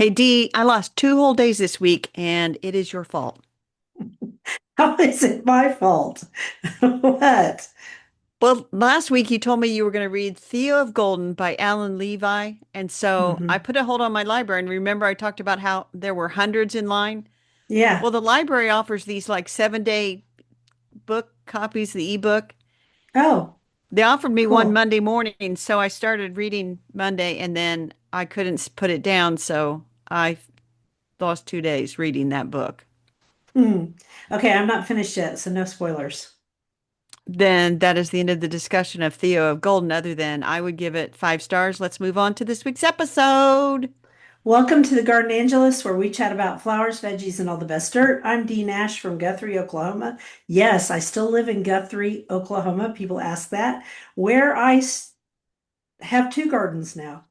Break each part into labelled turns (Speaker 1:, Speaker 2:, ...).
Speaker 1: Hey Dee, I lost 2 whole days this week and it is your fault.
Speaker 2: How is it my fault? What?
Speaker 1: Well, last week you told me you were going to read Theo of Golden by Alan Levi. And so I
Speaker 2: Hmm.
Speaker 1: put a hold on my library. And remember, I talked about how there were hundreds in line?
Speaker 2: Yeah.
Speaker 1: Well, the library offers these like 7-day book copies, the ebook.
Speaker 2: Oh,
Speaker 1: They offered me one
Speaker 2: cool.
Speaker 1: Monday morning. So I started reading Monday and then I couldn't put it down. So I lost 2 days reading that book.
Speaker 2: Hmm. Okay, I'm not finished yet, so no spoilers.
Speaker 1: Then that is the end of the discussion of Theo of Golden, other than I would give it 5 stars. Let's move on to this week's episode.
Speaker 2: Welcome to the Garden Angelus, where we chat about flowers, veggies, and all the best dirt. I'm Dee Nash from Guthrie, Oklahoma. Yes, I still live in Guthrie, Oklahoma. People ask that, where have two gardens now.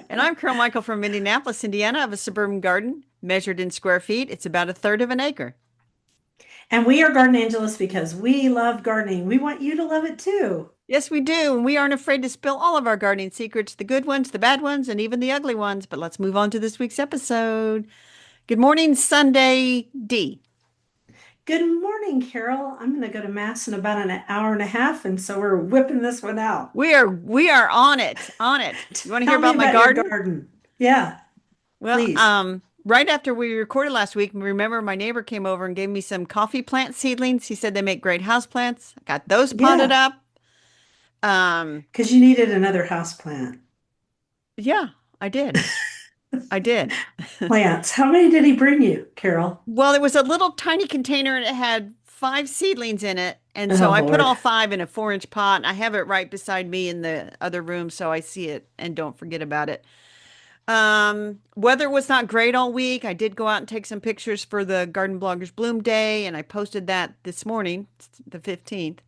Speaker 1: And I'm Carol Michael from Indianapolis, Indiana. I have a suburban garden measured in square feet. It's about a third of an acre.
Speaker 2: And we are Garden Angelus because we love gardening. We want you to love it too.
Speaker 1: Yes, we do. And we aren't afraid to spill all of our gardening secrets, the good ones, the bad ones, and even the ugly ones. But let's move on to this week's episode. Good morning, Sunday D.
Speaker 2: Good morning, Carol. I'm going to go to Mass in about an hour and a half, and so we're whipping this one out.
Speaker 1: We are on it, on it. You want to hear
Speaker 2: Tell me
Speaker 1: about my
Speaker 2: about your
Speaker 1: garden?
Speaker 2: garden. Yeah,
Speaker 1: Well,
Speaker 2: please.
Speaker 1: right after we recorded last week, remember my neighbor came over and gave me some coffee plant seedlings. He said they make great house plants. I got those potted
Speaker 2: Yeah,
Speaker 1: up. Um,
Speaker 2: because you needed another house plant.
Speaker 1: yeah, I did. I did.
Speaker 2: Plants. How many did he bring you, Carol?
Speaker 1: Well, it was a little tiny container and it had 5 seedlings in it. And so
Speaker 2: Oh,
Speaker 1: I put
Speaker 2: Lord.
Speaker 1: all 5 in a 4-inch pot. And I have it right beside me in the other room so I see it and don't forget about it. Weather was not great all week. I did go out and take some pictures for the Garden Bloggers Bloom Day, and I posted that this morning, the 15th.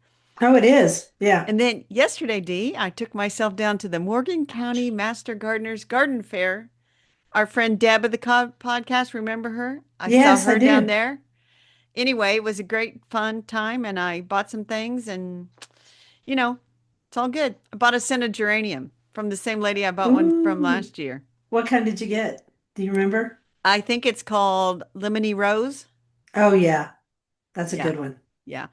Speaker 2: Oh, it is. Yeah.
Speaker 1: And then yesterday, Dee, I took myself down to the Morgan County Master Gardeners Garden Fair. Our friend Deb of the podcast, remember her? I saw
Speaker 2: Yes, I
Speaker 1: her down
Speaker 2: do.
Speaker 1: there. Anyway, it was a great fun time, and I bought some things, and you know, it's all good. I bought a scented geranium from the same lady I bought one from
Speaker 2: Ooh.
Speaker 1: last year.
Speaker 2: What kind did you get? Do you remember?
Speaker 1: I think it's called Lemony Rose.
Speaker 2: Oh, yeah. That's a
Speaker 1: Yeah,
Speaker 2: good one.
Speaker 1: yeah.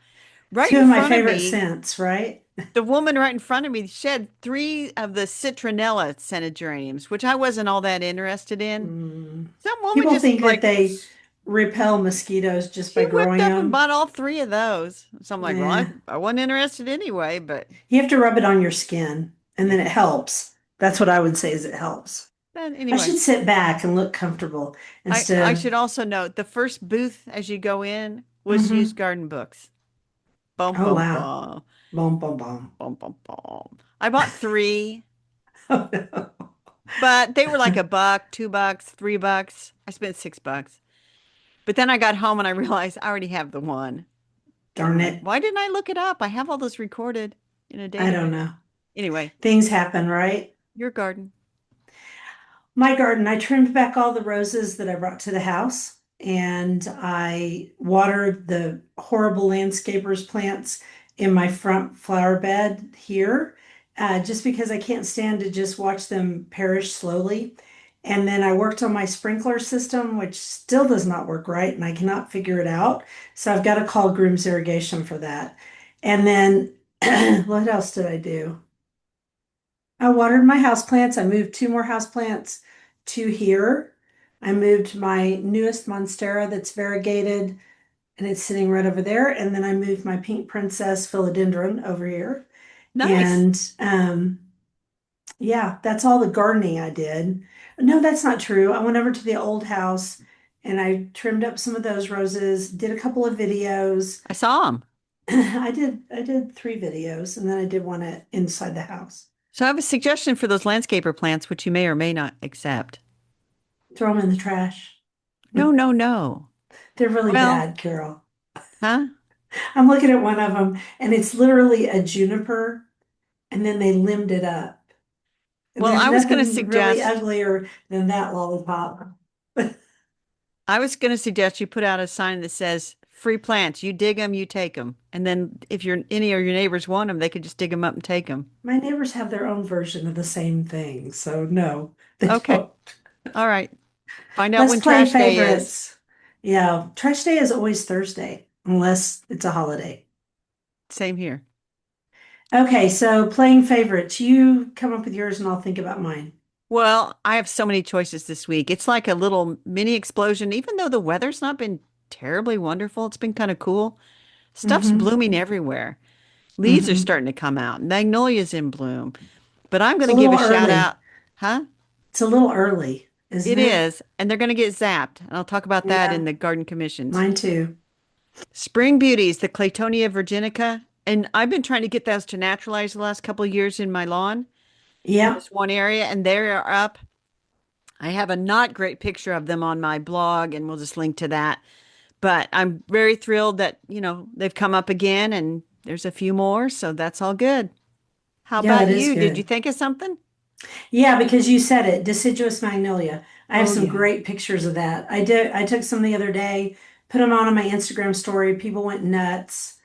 Speaker 1: Right
Speaker 2: Two
Speaker 1: in
Speaker 2: of my
Speaker 1: front of
Speaker 2: favorite
Speaker 1: me,
Speaker 2: scents, right?
Speaker 1: the woman right in front of me, she had 3 of the citronella scented geraniums, which I wasn't all that interested in.
Speaker 2: Mm.
Speaker 1: Some woman
Speaker 2: People
Speaker 1: just
Speaker 2: think that
Speaker 1: like,
Speaker 2: they repel mosquitoes just
Speaker 1: she
Speaker 2: by
Speaker 1: whipped
Speaker 2: growing
Speaker 1: up and
Speaker 2: them.
Speaker 1: bought all 3 of those. So I'm like, well, I,
Speaker 2: Yeah.
Speaker 1: I wasn't interested anyway, but
Speaker 2: You have to rub it on your skin and then
Speaker 1: yeah.
Speaker 2: it helps. That's what I would say is it helps.
Speaker 1: Then
Speaker 2: I
Speaker 1: anyway,
Speaker 2: should sit back and look comfortable
Speaker 1: I
Speaker 2: instead of,
Speaker 1: should also note the first booth as you go in was used
Speaker 2: hmm.
Speaker 1: garden books. Bum,
Speaker 2: Oh,
Speaker 1: bum,
Speaker 2: wow.
Speaker 1: bum,
Speaker 2: Boom, boom, boom.
Speaker 1: bum, bum, bum. I bought 3.
Speaker 2: Oh, no.
Speaker 1: But they were like $1, $2, $3. I spent $6. But then I got home and I realized I already have the one. And I'm
Speaker 2: Darn
Speaker 1: like,
Speaker 2: it.
Speaker 1: why didn't I look it up? I have all this recorded in a
Speaker 2: I don't
Speaker 1: database.
Speaker 2: know.
Speaker 1: Anyway,
Speaker 2: Things happen, right?
Speaker 1: your garden.
Speaker 2: My garden, I trimmed back all the roses that I brought to the house and I watered the horrible landscapers plants in my front flower bed here, just because I can't stand to just watch them perish slowly. And then I worked on my sprinkler system, which still does not work right, and I cannot figure it out. So I've got to call Grooms Irrigation for that. And then what else did I do? I watered my houseplants. I moved 2 more houseplants to here. I moved my newest Monstera that's variegated and it's sitting right over there. And then I moved my Pink Princess Philodendron over here.
Speaker 1: Nice.
Speaker 2: And yeah, that's all the gardening I did. No, that's not true. I went over to the old house and I trimmed up some of those roses, did a couple of videos.
Speaker 1: I saw them.
Speaker 2: I did 3 videos and then I did one inside the house.
Speaker 1: So I have a suggestion for those landscaper plants, which you may or may not accept.
Speaker 2: Throw them in the trash.
Speaker 1: No, no, no.
Speaker 2: They're really
Speaker 1: Well,
Speaker 2: bad, Carol.
Speaker 1: huh?
Speaker 2: I'm looking at one of them and it's literally a juniper and then they limbed it up. And
Speaker 1: Well,
Speaker 2: there's
Speaker 1: I was going to
Speaker 2: nothing really
Speaker 1: suggest,
Speaker 2: uglier than that lollipop.
Speaker 1: I was going to suggest you put out a sign that says free plants. You dig them, you take them. And then if any of your neighbors want them, they could just dig them up and take them.
Speaker 2: My neighbors have their own version of the same thing, so no, they
Speaker 1: Okay.
Speaker 2: don't.
Speaker 1: All right. Find out
Speaker 2: Let's
Speaker 1: when
Speaker 2: play
Speaker 1: trash day is.
Speaker 2: favorites. Yeah, trash day is always Thursday, unless it's a holiday.
Speaker 1: Same here.
Speaker 2: Okay, so playing favorites. You come up with yours and I'll think about mine.
Speaker 1: Well, I have so many choices this week. It's like a little mini explosion. Even though the weather's not been terribly wonderful, it's been kind of cool. Stuff's
Speaker 2: Mm-hmm.
Speaker 1: blooming everywhere. Leaves are
Speaker 2: Mm-hmm.
Speaker 1: starting to come out. Magnolia's in bloom. But I'm going
Speaker 2: It's
Speaker 1: to
Speaker 2: a
Speaker 1: give
Speaker 2: little
Speaker 1: a shout
Speaker 2: early.
Speaker 1: out. Huh?
Speaker 2: It's a little early, isn't
Speaker 1: It
Speaker 2: it?
Speaker 1: is. And they're going to get zapped. And I'll talk about that
Speaker 2: Yeah,
Speaker 1: in the garden commissions.
Speaker 2: mine too.
Speaker 1: Spring beauties, the Claytonia virginica. And I've been trying to get those to naturalize the last couple of years in my lawn in
Speaker 2: Yep.
Speaker 1: this one area. And they are up. I have a not great picture of them on my blog, and we'll just link to that. But I'm very thrilled that, they've come up again and there's a few more. So that's all good. How
Speaker 2: Yeah,
Speaker 1: about
Speaker 2: that is
Speaker 1: you? Did you
Speaker 2: good.
Speaker 1: think of something?
Speaker 2: Yeah, because you said it, deciduous magnolia. I have
Speaker 1: Oh,
Speaker 2: some
Speaker 1: yeah.
Speaker 2: great pictures of that. I took some the other day, put them on my Instagram story. People went nuts.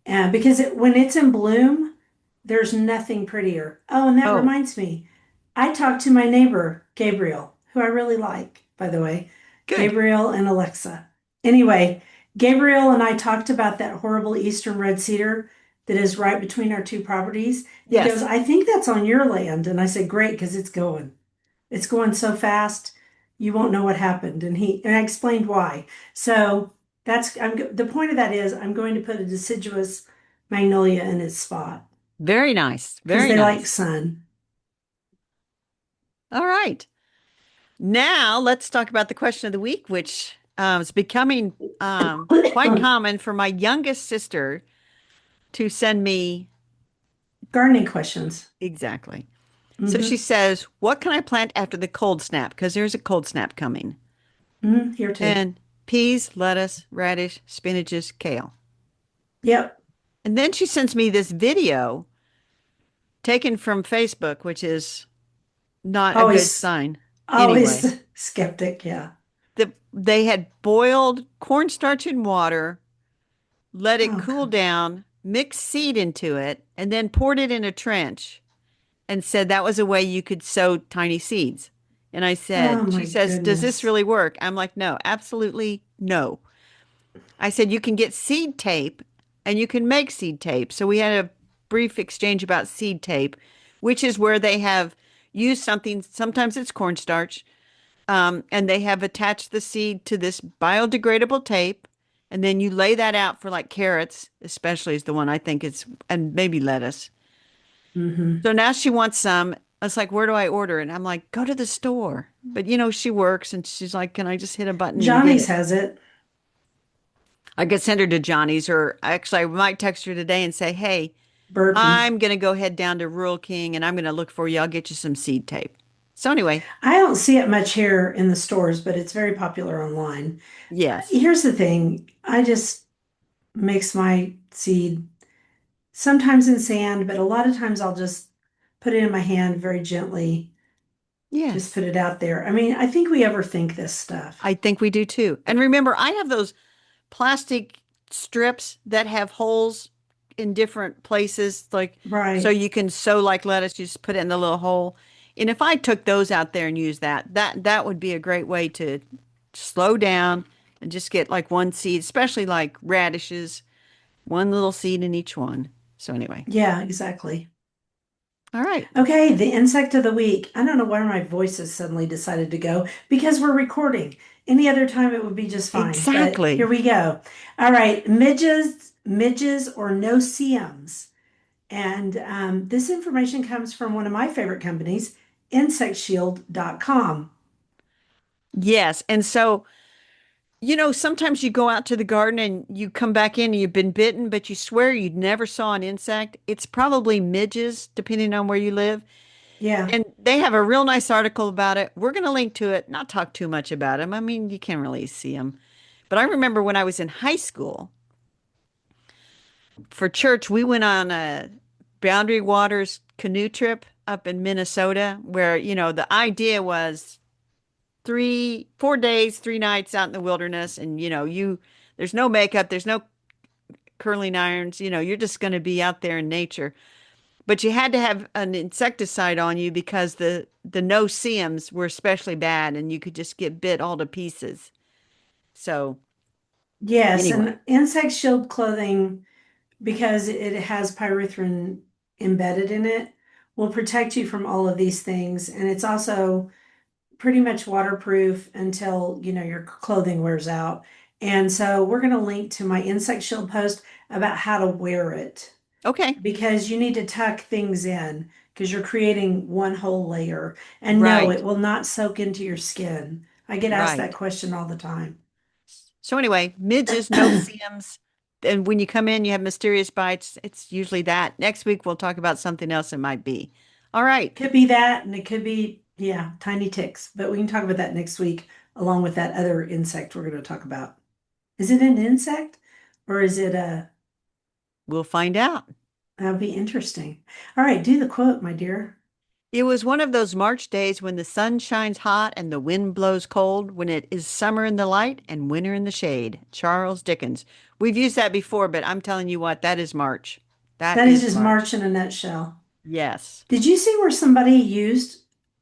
Speaker 2: Because when it's in bloom, there's nothing prettier. Oh, and that
Speaker 1: Oh,
Speaker 2: reminds me, I talked to my neighbor, Gabriel, who I really like, by the way,
Speaker 1: good.
Speaker 2: Gabriel and Alexa. Anyway, Gabriel and I talked about that horrible eastern red cedar that is right between our two properties. And he goes,
Speaker 1: Yes.
Speaker 2: I think that's on your land. And I said, great, because it's going. It's going so fast, you won't know what happened. And I explained why. So the point of that is I'm going to put a deciduous magnolia in its spot
Speaker 1: Very nice.
Speaker 2: because
Speaker 1: Very
Speaker 2: they like
Speaker 1: nice.
Speaker 2: sun.
Speaker 1: All right. Now let's talk about the question of the week, which is becoming quite common for my youngest sister to send me
Speaker 2: Gardening questions.
Speaker 1: exactly. So she
Speaker 2: Hmm.
Speaker 1: says, what can I plant after the cold snap? Because there's a cold snap coming.
Speaker 2: Here too.
Speaker 1: And peas, lettuce, radish, spinaches, kale.
Speaker 2: Yep.
Speaker 1: And then she sends me this video taken from Facebook, which is not a good
Speaker 2: Always,
Speaker 1: sign anyway.
Speaker 2: always skeptic. Yeah.
Speaker 1: They had boiled cornstarch in water, let it
Speaker 2: Oh,
Speaker 1: cool down, mixed seed into it, and then poured it in a trench and said that was a way you could sow tiny seeds. And
Speaker 2: oh
Speaker 1: she
Speaker 2: my
Speaker 1: says, does this
Speaker 2: goodness.
Speaker 1: really work? I'm like, no, absolutely no. I said, you can get seed tape and you can make seed tape. So we had a brief exchange about seed tape, which is where they have used something, sometimes it's cornstarch, and they have attached the seed to this biodegradable tape. And then you lay that out for like carrots, especially is the one I think it's, and maybe lettuce.
Speaker 2: Hmm.
Speaker 1: So now she wants some. I was like, where do I order it? And I'm like, go to the store. But she works and she's like, can I just hit a button and get
Speaker 2: Johnny's
Speaker 1: it?
Speaker 2: has it.
Speaker 1: I could send her to Johnny's, or actually, I might text her today and say, hey,
Speaker 2: Burton.
Speaker 1: I'm going to go head down to Rural King and I'm going to look for you. I'll get you some seed tape. So, anyway,
Speaker 2: I don't see it much here in the stores, but it's very popular online.
Speaker 1: yes,
Speaker 2: Here's the thing. I just mix my seed sometimes in sand, but a lot of times I'll just put it in my hand very gently, just
Speaker 1: yes,
Speaker 2: put it out there. I mean, I think we overthink this stuff.
Speaker 1: I think we do too. And remember, I have those plastic strips that have holes in different places, like so
Speaker 2: Right.
Speaker 1: you can sew like lettuce, you just put it in the little hole. And if I took those out there and used that would be a great way to slow down and just get like one seed, especially like radishes, one little seed in each one. So anyway,
Speaker 2: Yeah, exactly.
Speaker 1: all right.
Speaker 2: Okay, the insect of the week. I don't know where my voice has suddenly decided to go because we're recording. Any other time it would be just fine, but here
Speaker 1: Exactly.
Speaker 2: we go. All right, midges or no-see-ums. And this information comes from one of my favorite companies, insectshield.com.
Speaker 1: Yes. And so, sometimes you go out to the garden and you come back in and you've been bitten, but you swear you never saw an insect. It's probably midges, depending on where you live.
Speaker 2: Yeah,
Speaker 1: And they have a real nice article about it. We're going to link to it, not talk too much about them. I mean, you can't really see them. But I remember when I was in high school for church, we went on a Boundary Waters canoe trip up in Minnesota where, the idea was 4 days, 3 nights out in the wilderness. And, there's no makeup, there's no curling irons, you're just going to be out there in nature. But you had to have an insecticide on you because the no-see-ums were especially bad and you could just get bit all to pieces. So
Speaker 2: Yes,
Speaker 1: anyway,
Speaker 2: and insect shield clothing, because it has pyrethrin embedded in it, will protect you from all of these things. And it's also pretty much waterproof until, your clothing wears out. And so we're going to link to my insect shield post about how to wear it
Speaker 1: okay,
Speaker 2: because you need to tuck things in because you're creating one whole layer. And no, it
Speaker 1: right,
Speaker 2: will not soak into your skin. I get asked that
Speaker 1: right.
Speaker 2: question all the time.
Speaker 1: So anyway, midges, no-see-ums. And when you come in, you have mysterious bites. It's usually that. Next week, we'll talk about something else it might be. All right.
Speaker 2: Could be that, and it could be, yeah, tiny ticks, but we can talk about that next week along with that other insect we're going to talk about. Is it an insect or is it a,
Speaker 1: We'll find out.
Speaker 2: that'll be interesting. All right, do the quote, my dear.
Speaker 1: It was one of those March days when the sun shines hot and the wind blows cold, when it is summer in the light and winter in the shade. Charles Dickens. We've used that before, but I'm telling you what, that is March. That
Speaker 2: That is
Speaker 1: is
Speaker 2: just
Speaker 1: March.
Speaker 2: March in a nutshell.
Speaker 1: Yes.
Speaker 2: Did you see where somebody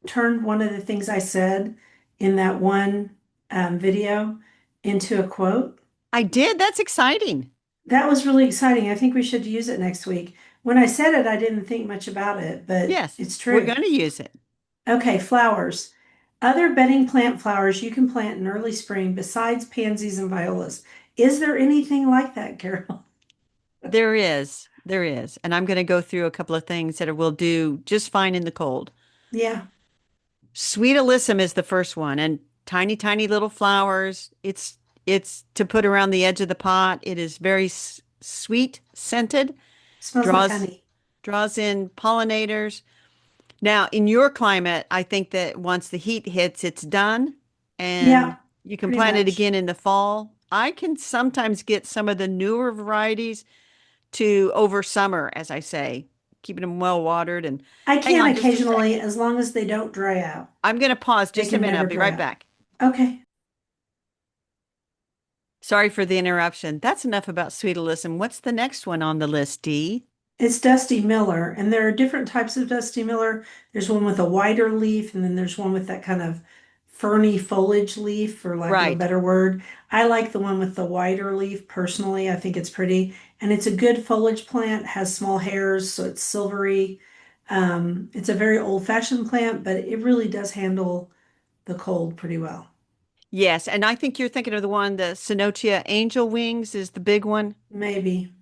Speaker 2: turned one of the things I said in that one video into a quote?
Speaker 1: I did. That's exciting.
Speaker 2: That was really exciting. I think we should use it next week. When I said it, I didn't think much about it, but
Speaker 1: Yes,
Speaker 2: it's
Speaker 1: we're
Speaker 2: true.
Speaker 1: going to use it.
Speaker 2: Okay, flowers. Other bedding plant flowers you can plant in early spring besides pansies and violas. Is there anything like that, Carol?
Speaker 1: There is. There is. And I'm going to go through a couple of things that will do just fine in the cold.
Speaker 2: Yeah,
Speaker 1: Sweet alyssum is the first one, and tiny, tiny little flowers. It's to put around the edge of the pot. It is very sweet scented,
Speaker 2: smells like
Speaker 1: draws
Speaker 2: honey.
Speaker 1: draws in pollinators. Now, in your climate, I think that once the heat hits, it's done, and
Speaker 2: Yeah,
Speaker 1: you can
Speaker 2: pretty
Speaker 1: plant it
Speaker 2: much.
Speaker 1: again in the fall. I can sometimes get some of the newer varieties to over summer, as I say, keeping them well watered. And
Speaker 2: I
Speaker 1: hang
Speaker 2: can
Speaker 1: on just a
Speaker 2: occasionally
Speaker 1: second.
Speaker 2: as long as they don't dry out.
Speaker 1: I'm going to pause
Speaker 2: They
Speaker 1: just a
Speaker 2: can
Speaker 1: minute. I'll
Speaker 2: never
Speaker 1: be
Speaker 2: dry
Speaker 1: right
Speaker 2: out.
Speaker 1: back.
Speaker 2: Okay.
Speaker 1: Sorry for the interruption. That's enough about sweet alyssum. What's the next one on the list, Dee?
Speaker 2: It's Dusty Miller, and there are different types of Dusty Miller. There's one with a wider leaf, and then there's one with that kind of ferny foliage leaf, for lack of a
Speaker 1: Right.
Speaker 2: better word. I like the one with the wider leaf personally. I think it's pretty, and it's a good foliage plant, has small hairs, so it's silvery. It's a very old-fashioned plant, but it really does handle the cold pretty well.
Speaker 1: Yes, and I think you're thinking of the one, the Cenotia angel wings is the big one.
Speaker 2: Maybe.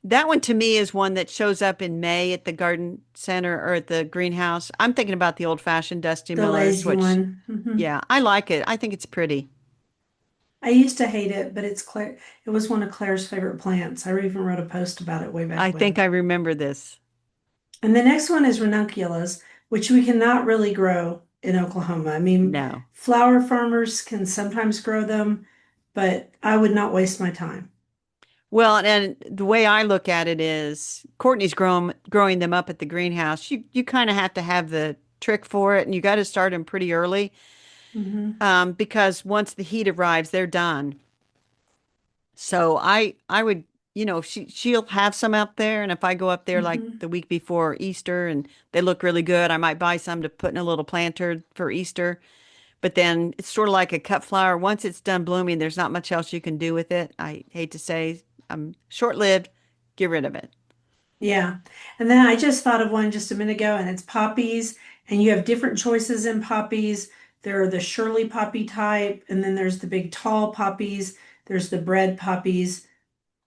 Speaker 1: That one to me is one that shows up in May at the garden center or at the greenhouse. I'm thinking about the old-fashioned Dusty
Speaker 2: The
Speaker 1: Millers,
Speaker 2: lazy
Speaker 1: which,
Speaker 2: one.
Speaker 1: yeah, I like it. I think it's pretty.
Speaker 2: I used to hate it, but it's Claire. It was one of Claire's favorite plants. I even wrote a post about it way back
Speaker 1: I think
Speaker 2: when.
Speaker 1: I remember this.
Speaker 2: And the next one is ranunculus, which we cannot really grow in Oklahoma. I mean,
Speaker 1: No.
Speaker 2: flower farmers can sometimes grow them, but I would not waste my time.
Speaker 1: Well, and the way I look at it is Courtney's growing them up at the greenhouse. You kind of have to have the trick for it, and you got to start them pretty early,
Speaker 2: Hmm.
Speaker 1: because once the heat arrives, they're done. So I would, she'll have some out there, and if I go up there like
Speaker 2: Hmm.
Speaker 1: the week before Easter and they look really good, I might buy some to put in a little planter for Easter. But then it's sort of like a cut flower. Once it's done blooming, there's not much else you can do with it. I hate to say, short-lived. Get rid of it.
Speaker 2: Yeah. And then I just thought of one just a minute ago, and it's poppies, and you have different choices in poppies. There are the Shirley poppy type, and then there's the big tall poppies. There's the bread poppies.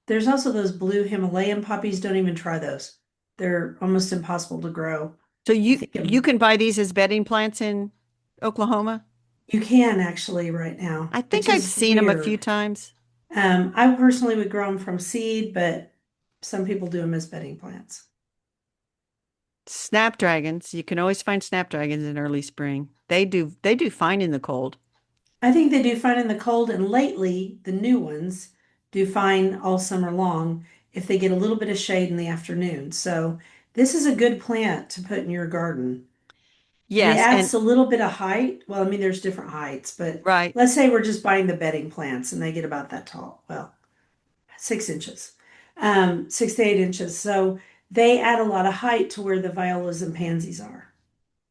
Speaker 2: There's also those blue Himalayan poppies. Don't even try those. They're almost impossible to grow.
Speaker 1: So
Speaker 2: I
Speaker 1: you
Speaker 2: think
Speaker 1: you can buy these as bedding plants in Oklahoma?
Speaker 2: you can actually right now,
Speaker 1: I
Speaker 2: which
Speaker 1: think I've
Speaker 2: is
Speaker 1: seen them a few
Speaker 2: weird.
Speaker 1: times.
Speaker 2: I personally would grow them from seed, but some people do them as bedding plants.
Speaker 1: Snapdragons, you can always find snapdragons in early spring. They do fine in the cold.
Speaker 2: I think they do fine in the cold, and lately the new ones do fine all summer long if they get a little bit of shade in the afternoon. So this is a good plant to put in your garden. And it
Speaker 1: Yes, and
Speaker 2: adds a little bit of height. Well, I mean, there's different heights, but
Speaker 1: right.
Speaker 2: let's say we're just buying the bedding plants and they get about that tall. Well, 6 inches, 6 to 8 inches. So they add a lot of height to where the violas and pansies are.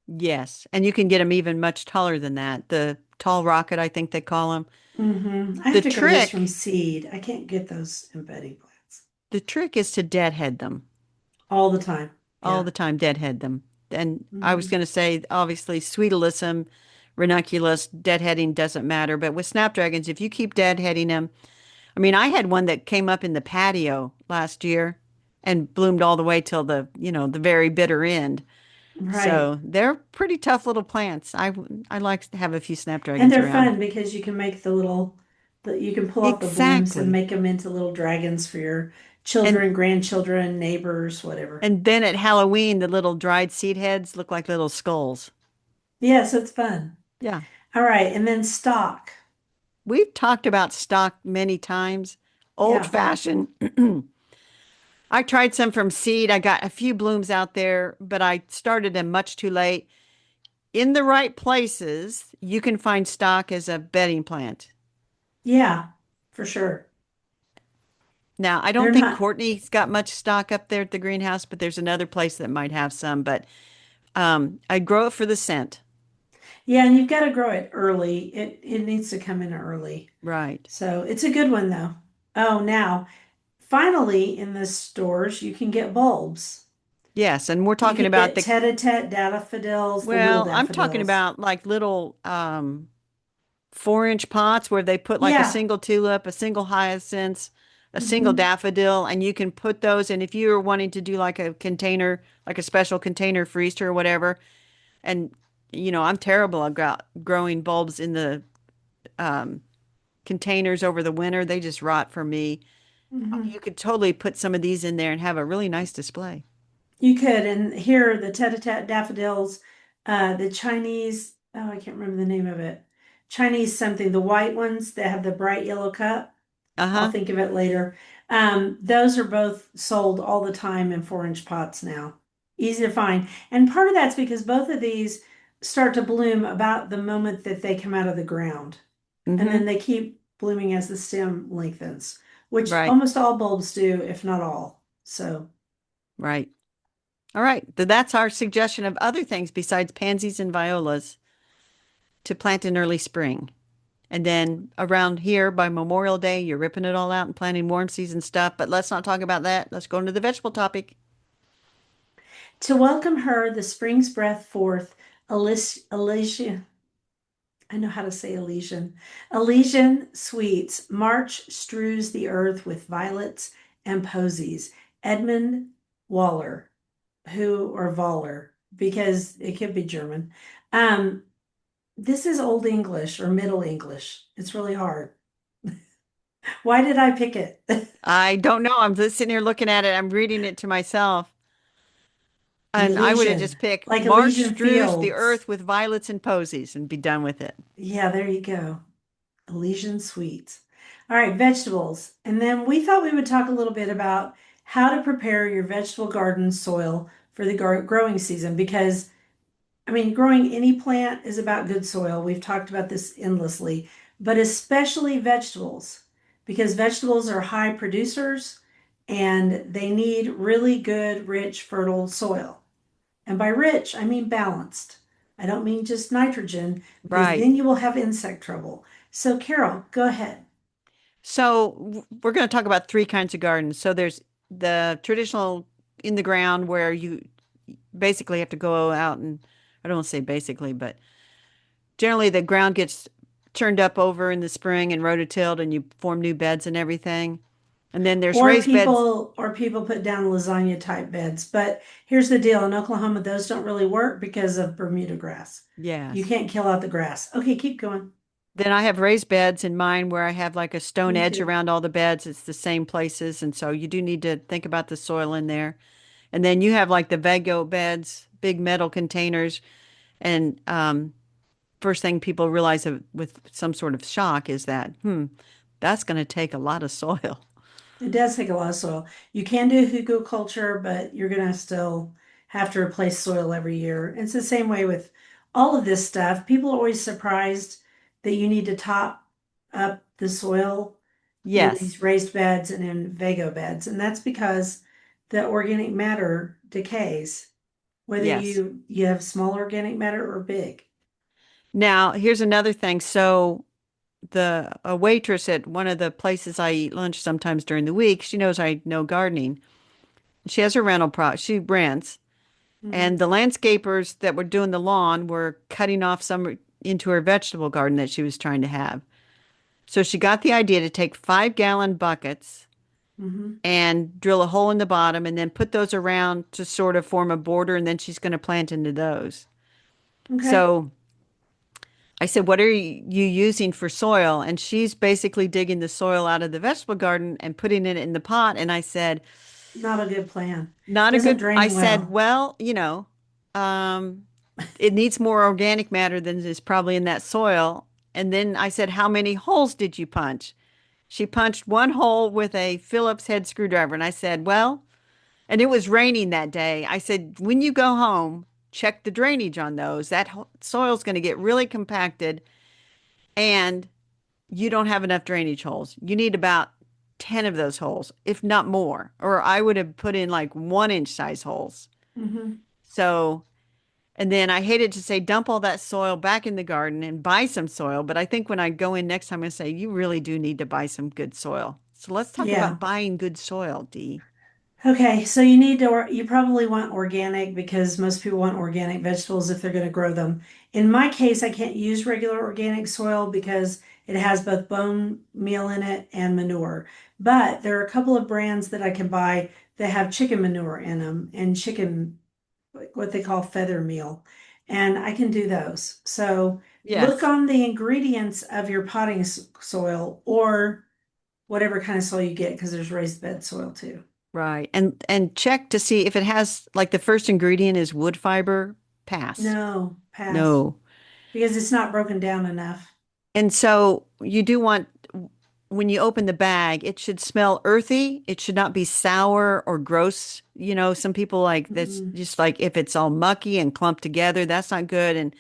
Speaker 1: Yes, and you can get them even much taller than that. The tall rocket, I think they call them.
Speaker 2: I
Speaker 1: The
Speaker 2: have to grow those from
Speaker 1: trick,
Speaker 2: seed. I can't get those in bedding plants
Speaker 1: the trick is to deadhead them
Speaker 2: all the time.
Speaker 1: all
Speaker 2: Yeah.
Speaker 1: the time, deadhead them. And I was
Speaker 2: hmm
Speaker 1: going to say, obviously, sweet alyssum, ranunculus, deadheading doesn't matter. But with snapdragons, if you keep deadheading them, I mean, I had one that came up in the patio last year and bloomed all the way till the very bitter end.
Speaker 2: Right.
Speaker 1: So they're pretty tough little plants. I like to have a few
Speaker 2: And
Speaker 1: snapdragons
Speaker 2: they're
Speaker 1: around.
Speaker 2: fun because you can make you can pull off the blooms and
Speaker 1: Exactly.
Speaker 2: make them into little dragons for your
Speaker 1: And
Speaker 2: children, grandchildren, neighbors, whatever.
Speaker 1: and then at Halloween, the little dried seed heads look like little skulls.
Speaker 2: Yes, it's fun.
Speaker 1: Yeah.
Speaker 2: All right. And then stock.
Speaker 1: We've talked about stock many times. Old
Speaker 2: Yeah.
Speaker 1: fashioned. I tried some from seed. I got a few blooms out there, but I started them much too late. In the right places, you can find stock as a bedding plant.
Speaker 2: Yeah, for sure.
Speaker 1: Now, I
Speaker 2: They're
Speaker 1: don't think
Speaker 2: not,
Speaker 1: Courtney's got much stock up there at the greenhouse, but there's another place that might have some. But I grow it for the scent.
Speaker 2: yeah, and you've got to grow it early. It needs to come in early.
Speaker 1: Right.
Speaker 2: So it's a good one though. Oh, now finally in the stores you can get bulbs.
Speaker 1: Yes, and we're
Speaker 2: You
Speaker 1: talking
Speaker 2: can
Speaker 1: about
Speaker 2: get
Speaker 1: the,
Speaker 2: tete-a-tete daffodils, the little
Speaker 1: well, I'm talking
Speaker 2: daffodils.
Speaker 1: about like little 4-inch pots where they put like a
Speaker 2: Yeah.
Speaker 1: single tulip, a single hyacinth, a single
Speaker 2: hmm
Speaker 1: daffodil, and you can put those. And if you're wanting to do like a container, like a special container freezer or whatever, and I'm terrible about growing bulbs in the um, containers over the winter. They just rot for me.
Speaker 2: hmm
Speaker 1: You could totally put some of these in there and have a really nice display.
Speaker 2: You could, and here are the tete-a-tete daffodils, the Chinese, oh, I can't remember the name of it. Chinese something, the white ones that have the bright yellow cup. I'll
Speaker 1: Uh-huh.
Speaker 2: think of it later. Those are both sold all the time in 4-inch pots now. Easy to find. And part of that's because both of these start to bloom about the moment that they come out of the ground. And
Speaker 1: Mm-hmm.
Speaker 2: then they keep blooming as the stem lengthens, which
Speaker 1: Right.
Speaker 2: almost all bulbs do, if not all. So
Speaker 1: Right. All right. That's our suggestion of other things besides pansies and violas to plant in early spring. And then around here by Memorial Day, you're ripping it all out and planting warm season stuff. But let's not talk about that. Let's go into the vegetable topic.
Speaker 2: to welcome her, the spring's breath forth, Alicia, I know how to say Elysian. Elysian sweets, March strews the earth with violets and posies. Edmund Waller, or Waller, because it could be German. Um, this is Old English or Middle English. It's really hard. Why did I pick it?
Speaker 1: I don't know. I'm just sitting here looking at it. I'm reading it to myself. And I would have
Speaker 2: Elysian,
Speaker 1: just picked
Speaker 2: like
Speaker 1: March
Speaker 2: Elysian
Speaker 1: strews the
Speaker 2: Fields.
Speaker 1: earth with violets and posies and be done with it.
Speaker 2: Yeah, there you go. Elysian sweets. All right, vegetables. And then we thought we would talk a little bit about how to prepare your vegetable garden soil for the growing season because, I mean, growing any plant is about good soil. We've talked about this endlessly, but especially vegetables because vegetables are high producers and they need really good, rich, fertile soil. And by rich, I mean balanced. I don't mean just nitrogen because
Speaker 1: Right.
Speaker 2: then you will have insect trouble. So, Carol, go ahead.
Speaker 1: So we're going to talk about three kinds of gardens. So there's the traditional in the ground where you basically have to go out and I don't want to say basically, but generally the ground gets turned up over in the spring and rototilled and you form new beds and everything. And then there's
Speaker 2: Or
Speaker 1: raised beds.
Speaker 2: people put down lasagna type beds. But here's the deal, in Oklahoma, those don't really work because of Bermuda grass. You
Speaker 1: Yes.
Speaker 2: can't kill out the grass. Okay, keep going.
Speaker 1: Then I have raised beds in mine where I have like a stone
Speaker 2: Me
Speaker 1: edge
Speaker 2: too.
Speaker 1: around all the beds. It's the same places. And so you do need to think about the soil in there. And then you have like the Vago beds, big metal containers. And first thing people realize with some sort of shock is that, that's going to take a lot of soil.
Speaker 2: It does take a lot of soil. You can do hugelkultur, but you're gonna still have to replace soil every year. It's the same way with all of this stuff. People are always surprised that you need to top up the soil in
Speaker 1: Yes.
Speaker 2: these raised beds and in Vago beds, and that's because the organic matter decays, whether
Speaker 1: Yes.
Speaker 2: you have small organic matter or big.
Speaker 1: Now, here's another thing. So the a waitress at one of the places I eat lunch sometimes during the week, she knows I know gardening. She has her rental pro she rents, and
Speaker 2: Hmm.
Speaker 1: the landscapers that were doing the lawn were cutting off some into her vegetable garden that she was trying to have. So she got the idea to take 5-gallon buckets
Speaker 2: Hmm.
Speaker 1: and drill a hole in the bottom and then put those around to sort of form a border, and then she's going to plant into those.
Speaker 2: Okay.
Speaker 1: So I said, "What are you using for soil?" And she's basically digging the soil out of the vegetable garden and putting it in the pot. And I said,
Speaker 2: Not a good plan.
Speaker 1: "Not a
Speaker 2: Doesn't
Speaker 1: good," I
Speaker 2: drain
Speaker 1: said,
Speaker 2: well.
Speaker 1: "Well, um, it needs more organic matter than is probably in that soil." And then I said, "How many holes did you punch?" She punched one hole with a Phillips head screwdriver. And I said, "Well," and it was raining that day. I said, "When you go home, check the drainage on those. That soil's going to get really compacted and you don't have enough drainage holes. You need about 10 of those holes, if not more. Or I would have put in like 1 inch size holes."
Speaker 2: Hmm.
Speaker 1: So, and then I hated to say dump all that soil back in the garden and buy some soil. But I think when I go in next time, I'm going to say, you really do need to buy some good soil. So let's talk
Speaker 2: Yeah.
Speaker 1: about buying good soil, Dee.
Speaker 2: Okay, so you need to, you probably want organic because most people want organic vegetables if they're going to grow them. In my case, I can't use regular organic soil because it has both bone meal in it and manure. But there are a couple of brands that I can buy that have chicken manure in them and chicken, what they call feather meal. And I can do those. So look
Speaker 1: Yes.
Speaker 2: on the ingredients of your potting soil or whatever kind of soil you get because there's raised bed soil too.
Speaker 1: Right. And check to see if it has like the first ingredient is wood fiber, pass.
Speaker 2: No, pass.
Speaker 1: No.
Speaker 2: Because it's not broken down enough.
Speaker 1: And so you do want, when you open the bag, it should smell earthy. It should not be sour or gross. Some people like that's
Speaker 2: Mm-mm.
Speaker 1: just like if it's all mucky and clumped together, that's not good. And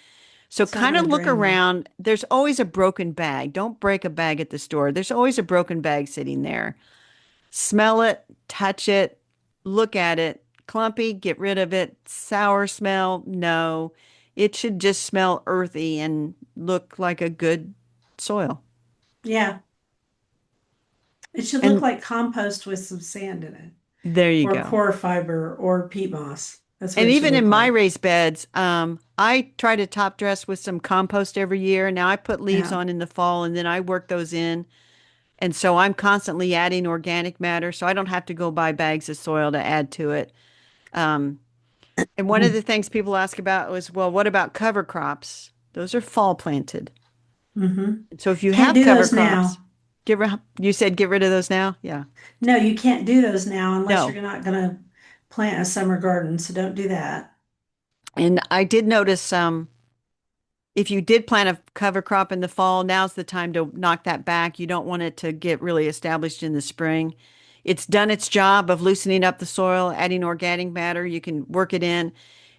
Speaker 1: so
Speaker 2: It's not
Speaker 1: kind
Speaker 2: going
Speaker 1: of
Speaker 2: to
Speaker 1: look
Speaker 2: drain well.
Speaker 1: around. There's always a broken bag. Don't break a bag at the store. There's always a broken bag sitting there. Smell it, touch it, look at it. Clumpy, get rid of it. Sour smell, no. It should just smell earthy and look like a good soil.
Speaker 2: Yeah, it should look
Speaker 1: And
Speaker 2: like compost with some sand in it,
Speaker 1: there you
Speaker 2: or
Speaker 1: go.
Speaker 2: core fiber, or peat moss. That's what
Speaker 1: And
Speaker 2: it should
Speaker 1: even in
Speaker 2: look
Speaker 1: my
Speaker 2: like.
Speaker 1: raised beds, I try to top dress with some compost every year. Now I put leaves
Speaker 2: Yeah.
Speaker 1: on in the fall and then I work those in. And so I'm constantly adding organic matter, so I don't have to go buy bags of soil to add to it. Um, and one of the things people ask about was, well, what about cover crops? Those are fall planted.
Speaker 2: Mm-hmm.
Speaker 1: So if you
Speaker 2: Can't
Speaker 1: have
Speaker 2: do
Speaker 1: cover
Speaker 2: those
Speaker 1: crops,
Speaker 2: now.
Speaker 1: you said get rid of those now? Yeah.
Speaker 2: No, you can't do those now unless
Speaker 1: No.
Speaker 2: you're not going to plant a summer garden. So don't do that.
Speaker 1: And I did notice if you did plant a cover crop in the fall, now's the time to knock that back. You don't want it to get really established in the spring. It's done its job of loosening up the soil, adding organic matter. You can work it in.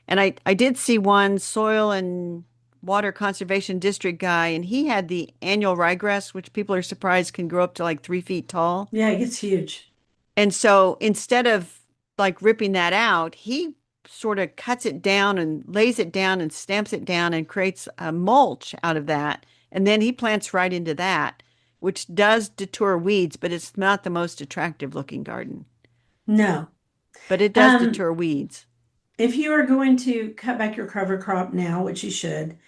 Speaker 1: And I did see one soil and water conservation district guy, and he had the annual ryegrass, which people are surprised can grow up to like 3 feet tall.
Speaker 2: Yeah, it gets huge.
Speaker 1: And so instead of like ripping that out, he sort of cuts it down and lays it down and stamps it down and creates a mulch out of that. And then he plants right into that, which does deter weeds, but it's not the most attractive looking garden.
Speaker 2: No.
Speaker 1: But it does
Speaker 2: Um,
Speaker 1: deter weeds.
Speaker 2: if you are going to cut back your cover crop now, which you should,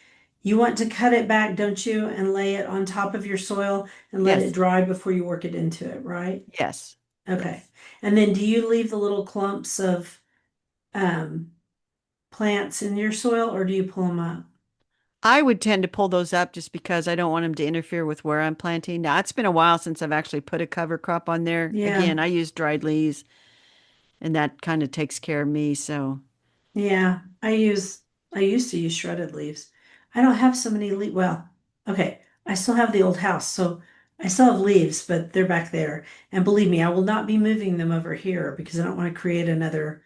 Speaker 2: you want to cut it back, don't you, and lay it on top of your soil and let it
Speaker 1: Yes,
Speaker 2: dry before you work it into it, right?
Speaker 1: yes,
Speaker 2: Okay.
Speaker 1: yes.
Speaker 2: And then do you leave the little clumps of um, plants in your soil or do you pull them up?
Speaker 1: I would tend to pull those up just because I don't want them to interfere with where I'm planting. Now, it's been a while since I've actually put a cover crop on there.
Speaker 2: Yeah.
Speaker 1: Again, I use dried leaves, and that kind of takes care of me. So,
Speaker 2: Yeah. I used to use shredded leaves. I don't have so many leaves. Well, okay. I still have the old house, so I still have leaves, but they're back there. And believe me, I will not be moving them over here because I don't want to create another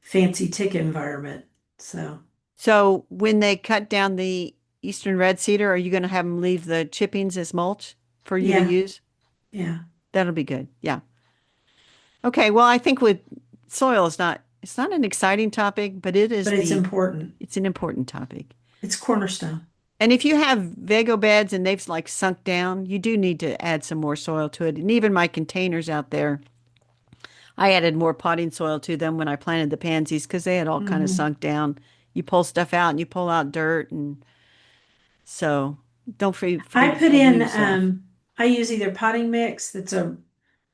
Speaker 2: fancy tick environment. So,
Speaker 1: so when they cut down the eastern red cedar, are you going to have them leave the chippings as mulch for you to
Speaker 2: yeah,
Speaker 1: use?
Speaker 2: yeah.
Speaker 1: That'll be good. Yeah. Okay. Well, I think with soil is not, it's not an exciting topic, but
Speaker 2: but it's important.
Speaker 1: it's an important topic.
Speaker 2: It's cornerstone.
Speaker 1: And if you have Vago beds and they've like sunk down, you do need to add some more soil to it. And even my containers out there, I added more potting soil to them when I planted the pansies because they had all kind of
Speaker 2: Hmm.
Speaker 1: sunk down. You pull stuff out and you pull out dirt, and so don't
Speaker 2: I
Speaker 1: forget to
Speaker 2: put
Speaker 1: add
Speaker 2: in,
Speaker 1: new stuff.
Speaker 2: I use either potting mix that's a